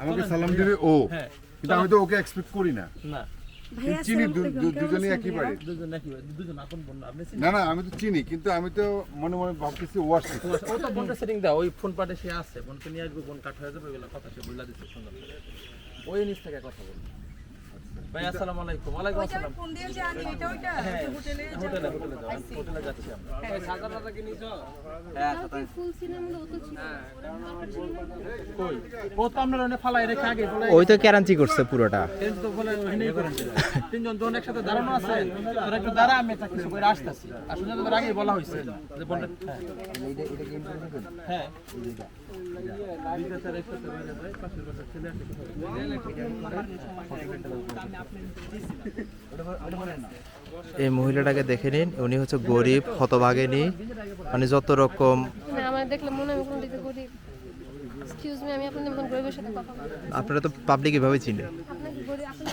আমাকে সালাম দিবে ও, কিন্তু আমি তো ওকে এক্সপেক্ট করি না। চিনি দুজনে একই বাড়ি। না না, আমি তো চিনি, কিন্তু আমি তো মনে মনে ভাবতেছি ও আসছে। ও তো বোনটা সেটিং দাও, ওই ফোন পাটে সে আছে, বোনকে নিয়ে আসবে, বোন কাট হয়ে যাবে, ওইগুলো কথা সে বলে দিচ্ছে সুন্দর করে। ওই নিচ থেকে কথা বলবে। ভাই আসসালামু আলাইকুম। ওয়ালাইকুম আসসালাম। ফোন দিয়ে যে আনি এটা ওইটা হোটেলে হোটেলে যাচ্ছি আমরা। হ্যাঁ সাদা টাকা কি নিছো? ফুল সিনেমা ও তো ছিল কই ও তো আমরা ওখানে ফালাই রেখে আগে বলে ওই তো ক্যারাঞ্চি করছে পুরোটা। কিন্তু তো বলে ওখানেই করেন তিনজন জন একসাথে দাঁড়ানো আছে, তোরা একটু দাঁড়া, আমি একটা কিছু করে আসতেছি। আসলে তোর আগে বলা হয়েছে যে বলটা হ্যাঁ এই মহিলাটাকে দেখে নিন, উনি হচ্ছে গরিব হতভাগিনী, মানে যত রকম। না আমার দেখলে মনে হয় কোন দিকে গরিব। এক্সকিউজ মি, আমি আপনাদের মতন গরিবের সাথে কথা বলবো। আপনারা তো পাবলিক এভাবে চিনে। আপনাকে গরিব আপনি